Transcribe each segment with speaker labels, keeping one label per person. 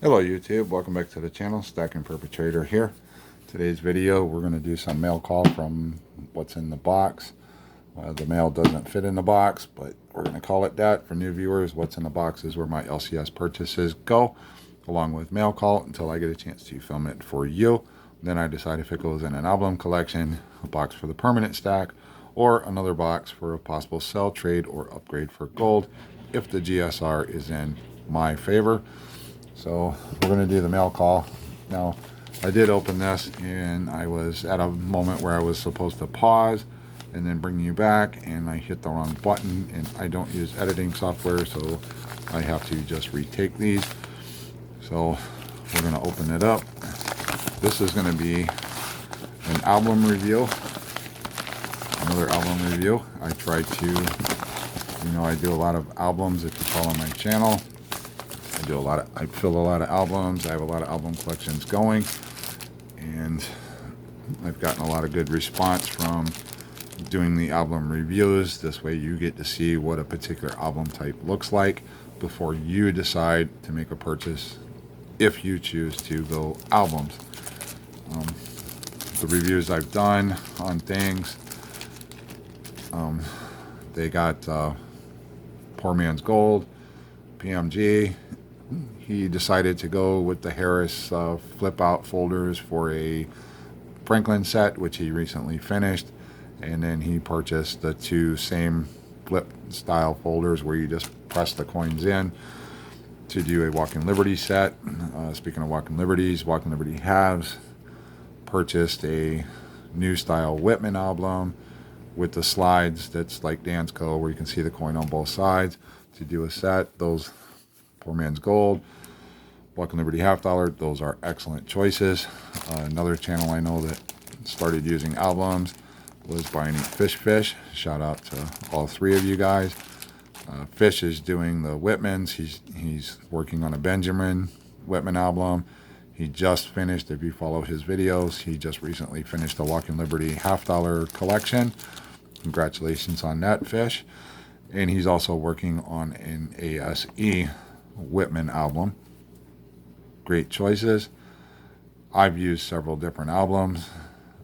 Speaker 1: Hello YouTube, welcome back to the channel. Stacking Perpetrator here. Today's video we're going to do some mail call from what's in the box. The mail doesn't fit in the box, but we're going to call it that for new viewers. What's in the box is where my LCS purchases go, along with mail call, until I get a chance to film it for you. Then I decide if it goes in an album collection, a box for the permanent stack, or another box for a possible sell, trade, or upgrade for gold if the GSR is in my favor. So we're going to do the mail call. Now, I did open this and I was at a moment where I was supposed to pause and then bring you back, and I hit the wrong button, and I don't use editing software, so I have to just retake these. So we're going to open it up. This is going to be an album review, another album review. I try to, I do a lot of albums if you follow my channel. I fill a lot of albums. I have a lot of album collections going, and I've gotten a lot of good response from doing the album reviews. This way you get to see what a particular album type looks like before you decide to make a purchase, if you choose to go albums. The reviews I've done on things, they got Poor Man's Gold, PMG. He decided to go with the Harris flip out folders for a Franklin set, which he recently finished, and then he purchased the two same flip style folders where you just press the coins in to do a Walking Liberty set. Speaking of Walking Liberties, Walking Liberty halves, purchased a new style Whitman album with the slides that's like Dansko, where you can see the coin on both sides to do a set. Those Poor Man's Gold, Walking Liberty half dollar, those are excellent choices. Another channel I know that started using albums was Buy and Eat Fish. Shout out to all three of you guys. Fish is doing the Whitmans. He's working on a Benjamin Whitman album. He just finished, if you follow his videos, he just recently finished the Walking Liberty half dollar collection. Congratulations on that, Fish. And he's also working on an ASE Whitman album. Great choices. I've used several different albums.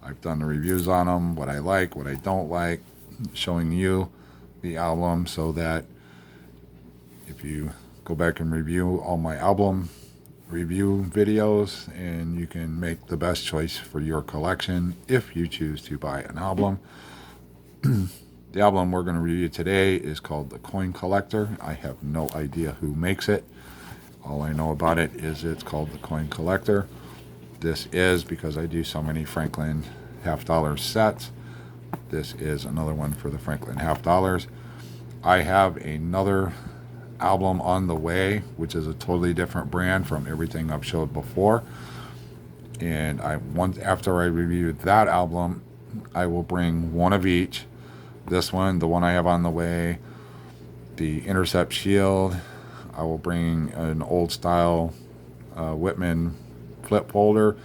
Speaker 1: I've done the reviews on them, what I like, what I don't like, showing you the album so that if you go back and review all my album review videos, and you can make the best choice for your collection if you choose to buy an album. The album we're going to review today is called The Coin Collector. I have no idea who makes it. All I know about it is it's called The Coin Collector. This is because I do so many Franklin half dollar sets. This is another one for the Franklin half dollars. I have another album on the way, which is a totally different brand from everything I've showed before. And after I review that album, I will bring one of each. This one, the one I have on the way, the Intercept Shield. I will bring an old style Whitman flip folder.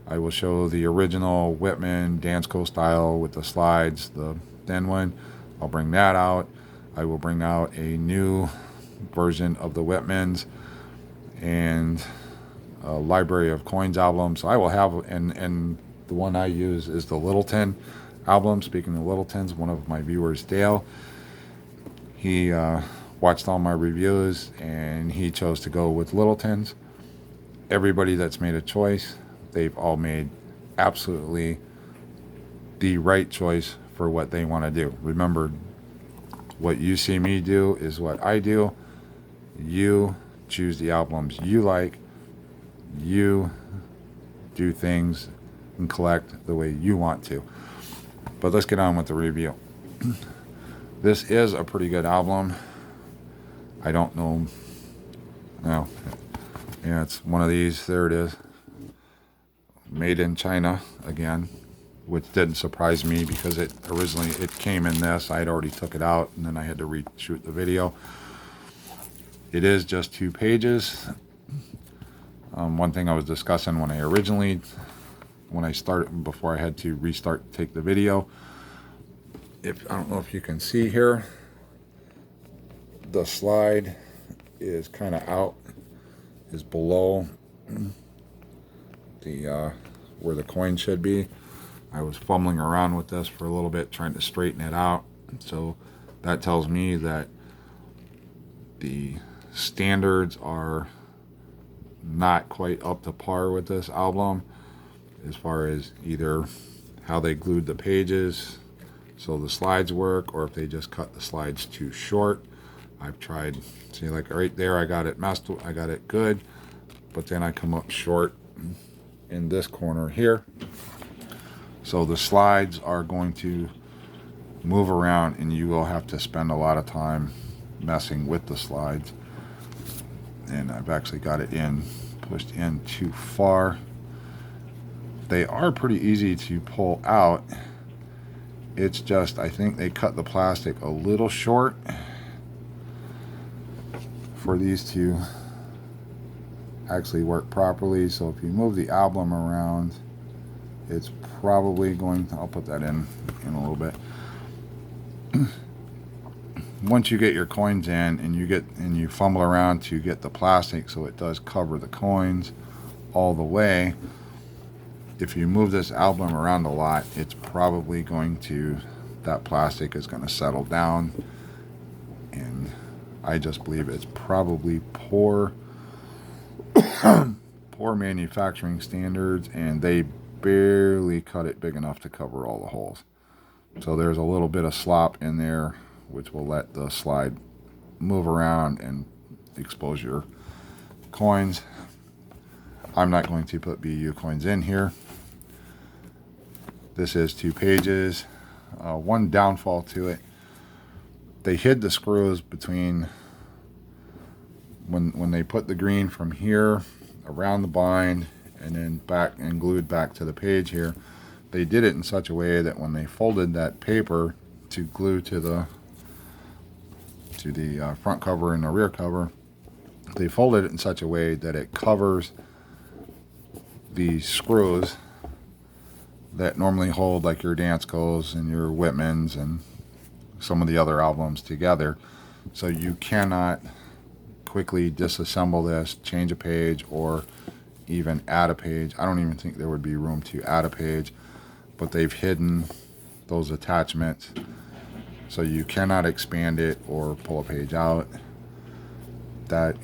Speaker 1: I will show the original Whitman Dansko style with the slides, the thin one. I'll bring that out. I will bring out a new version of the Whitmans and a Library of Coins album. So I will have, and the one I use is the Littleton album. Speaking of Littletons, one of my viewers, Dale, he watched all my reviews and he chose to go with Littletons. Everybody that's made a choice, they've all made absolutely the right choice for what they want to do. Remember, what you see me do is what I do. You choose the albums you like. You do things and collect the way you want to. But let's get on with the review. This is a pretty good album. I don't know. No. Yeah, it's one of these. There it is. Made in China again, which didn't surprise me because it came in this. I had already took it out and then I had to reshoot the video. It is just 2 pages. One thing I was discussing when I started, before I had to take the video, I don't know if you can see here, the slide is kind of out is below the where the coin should be. I was fumbling around with this for a little bit trying to straighten it out. So that tells me that the standards are not quite up to par with this album as far as either how they glued the pages so the slides work, or if they just cut the slides too short. I've tried, see, like right there I got it I got it good, but then I come up short in this corner here. So the slides are going to move around and you will have to spend a lot of time messing with the slides. And I've actually got it pushed in too far. They are pretty easy to pull out. It's just, I think they cut the plastic a little short for these to actually work properly. So if you move the album around, it's probably going to, I'll put that in a little bit. Once you get your coins in and you fumble around to get the plastic so it does cover the coins all the way, if you move this album around a lot, it's probably going to, that plastic is going to settle down. And I just believe it's probably poor manufacturing standards, and they barely cut it big enough to cover all the holes. So there's a little bit of slop in there, which will let the slide move around and expose your coins. I'm not going to put BU coins in here. This is 2 pages. One downfall to it, they hid the screws between when they put the green from here around the bind and then back and glued back to the page here. They did it in such a way that when they folded that paper to glue to the front cover and the rear cover, they folded it in such a way that it covers the screws that normally hold like your Danskos and your Whitmans and some of the other albums together. So you cannot quickly disassemble this, change a page, or even add a page. I don't even think there would be room to add a page, but they've hidden those attachments so you cannot expand it or pull a page out. That,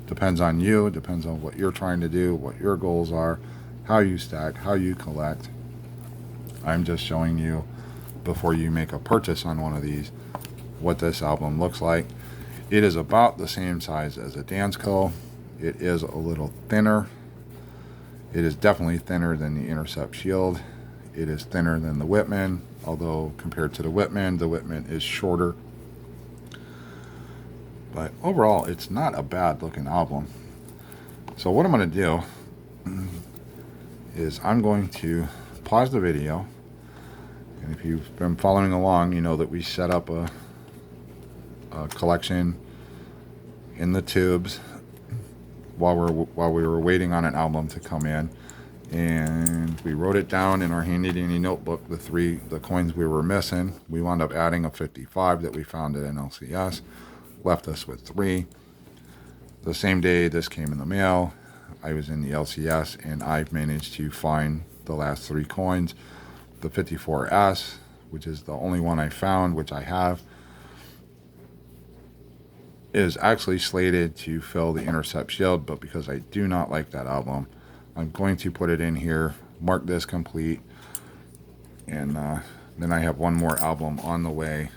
Speaker 1: depends on you. It depends on what you're trying to do, what your goals are, how you stack, how you collect. I'm just showing you, before you make a purchase on one of these, what this album looks like. It is about the same size as a Dansko. It is a little thinner. It is definitely thinner than the Intercept Shield. It is thinner than the Whitman, although compared to the Whitman is shorter. But overall, it's not a bad looking album. So what I'm going to do is I'm going to pause the video. And if you've been following along, you know that we set up a collection in the tubes while we were waiting on an album to come in, and we wrote it down in our handy dandy notebook, the coins we were missing. We wound up adding a 55 that we found at NLCS, left us with 3. The same day this came in the mail, I was in the LCS and I've managed to find the last 3 coins. The 54S, which is the only one I found, which I have, is actually slated to fill the Intercept Shield, but because I do not like that album, I'm going to put it in here, mark this complete, and then I have one more album on the way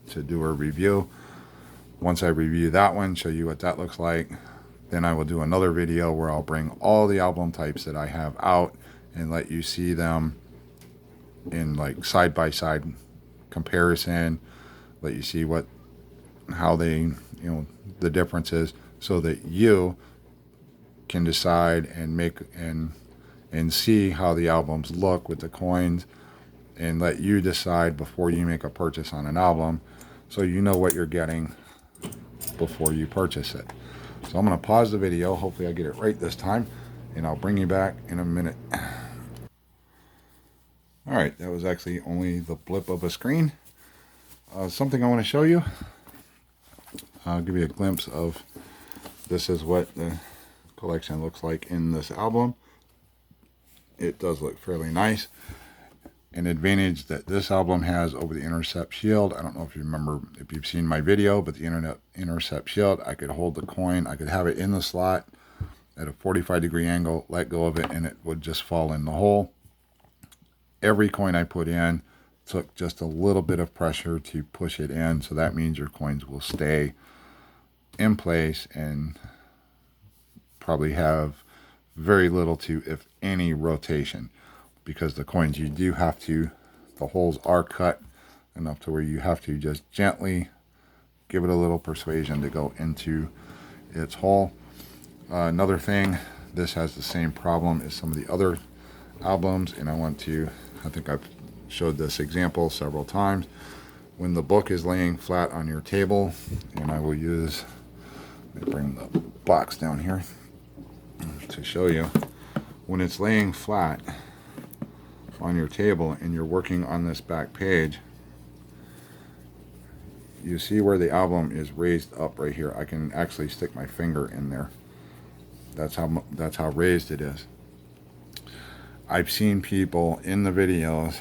Speaker 1: to do a review. Once I review that one, show you what that looks like, then I will do another video where I'll bring all the album types that I have out and let you see them in like side-by-side comparison, let you see how they, the differences, so that you can decide and make and see how the albums look with the coins, and let you decide before you make a purchase on an album, so you know what you're getting before you purchase it. So I'm going to pause the video. Hopefully I get it right this time, and I'll bring you back in a minute. Alright, that was actually only the blip of a screen. Something I want to show you. I'll give you a glimpse of, this is what the collection looks like in this album. It does look fairly nice. An advantage that this album has over the Intercept Shield, I don't know if you remember, if you've seen my video, but the Intercept Shield, I could hold the coin, I could have it in the slot at a 45-degree angle, let go of it, and it would just fall in the hole. Every coin I put in took just a little bit of pressure to push it in, so that means your coins will stay in place and probably have very little to, if any, rotation, because the coins, you do have to, the holes are cut enough to where you have to just gently give it a little persuasion to go into its hole. Another thing, this has the same problem as some of the other albums, and I think I've showed this example several times. When the book is laying flat on your table, and I will use, let me bring the box down here to show you, when it's laying flat on your table and you're working on this back page, you see where the album is raised up right here. I can actually stick my finger in there. That's how raised it is. I've seen people in the videos,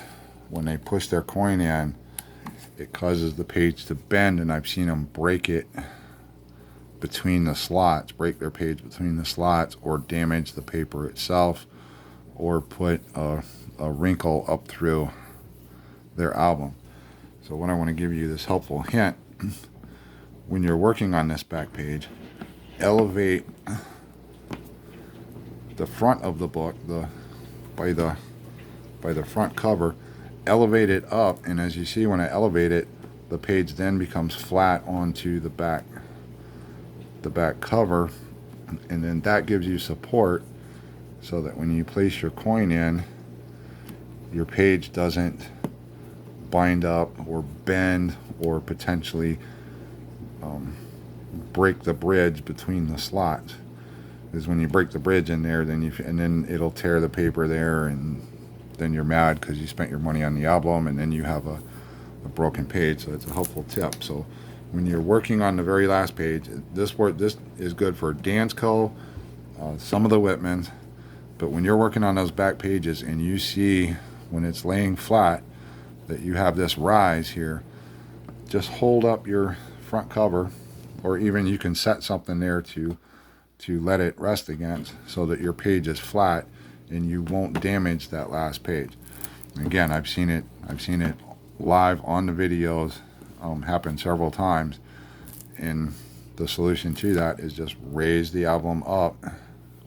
Speaker 1: when they push their coin in, it causes the page to bend, and I've seen them break it between the slots, break their page between the slots, or damage the paper itself, or put a wrinkle up through their album. So what I want to give you, this helpful hint, when you're working on this back page, elevate the front of the book, by the front cover, elevate it up, and as you see, when I elevate it, the page then becomes flat onto the back cover, and then that gives you support so that when you place your coin in, your page doesn't bind up or bend or potentially break the bridge between the slots. Because when you break the bridge in there, then it'll tear the paper there, and then you're mad because you spent your money on the album, and then you have a broken page. So it's a helpful tip. So when you're working on the very last page, this is good for Dansko, some of the Whitmans, but when you're working on those back pages and you see when it's laying flat that you have this rise here, just hold up your front cover, or even you can set something there to let it rest against, so that your page is flat and you won't damage that last page. And again, I've seen it live on the videos, happen several times, and the solution to that is just raise the album up,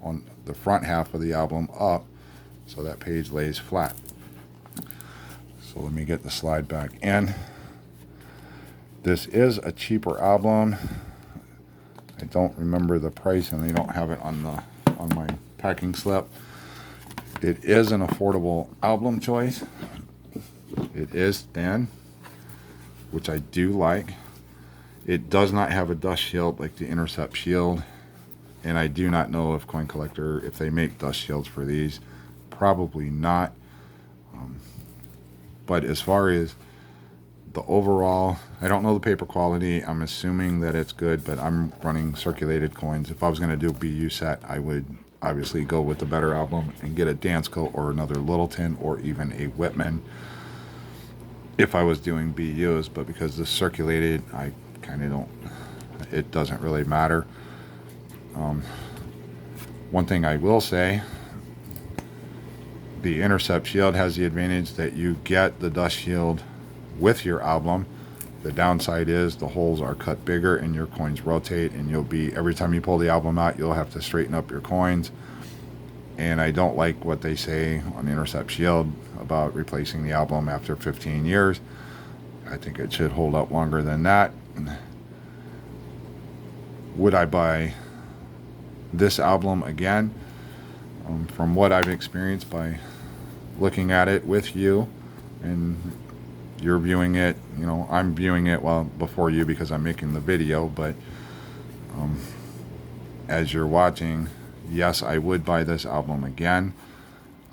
Speaker 1: on the front half of the album up, so that page lays flat. So let me get the slide back in. This is a cheaper album. I don't remember the price, and they don't have it on my packing slip. It is an affordable album choice. It is thin, which I do like. It does not have a dust shield like the Intercept Shield, and I do not know if Coin Collector, if they make dust shields for these. Probably not. But as far as the overall, I don't know the paper quality. I'm assuming that it's good, but I'm running circulated coins. If I was going to do a BU set, I would obviously go with the better album and get a Dansko or another Littleton or even a Whitman if I was doing BUs. But because this circulated, I kind of don't, it doesn't really matter. One thing I will say, the Intercept Shield has the advantage that you get the dust shield with your album. The downside is the holes are cut bigger and your coins rotate, and every time you pull the album out, you'll have to straighten up your coins. And I don't like what they say on the Intercept Shield about replacing the album after 15 years. I think it should hold up longer than that. Would I buy this album again? From what I've experienced by looking at it with you, and you're viewing it, I'm viewing it before you because I'm making the video, but as you're watching, yes, I would buy this album again.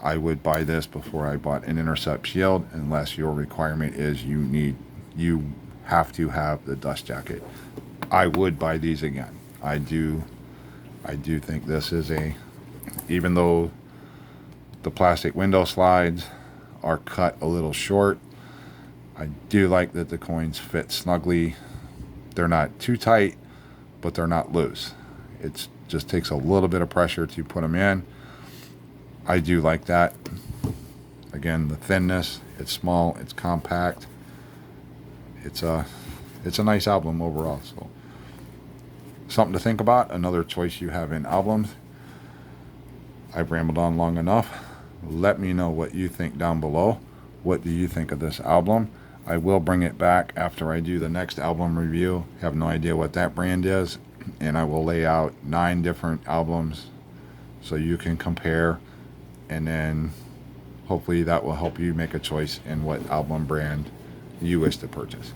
Speaker 1: I would buy this before I bought an Intercept Shield, unless your requirement is you have to have the dust jacket. I would buy these again. I do I do think this is even though the plastic window slides are cut a little short, I do like that the coins fit snugly. They're not too tight, but they're not loose. It just takes a little bit of pressure to put them in. I do like that. Again, the thinness, it's small, it's compact. It's a nice album overall. So something to think about. Another choice you have in albums. I've rambled on long enough. Let me know what you think down below. What do you think of this album? I will bring it back after I do the next album review. Have no idea what that brand is, and I will lay out 9 different albums so you can compare, and then hopefully that will help you make a choice in what album brand you wish to purchase.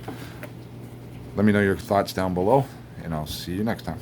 Speaker 1: Let me know your thoughts down below, and I'll see you next time.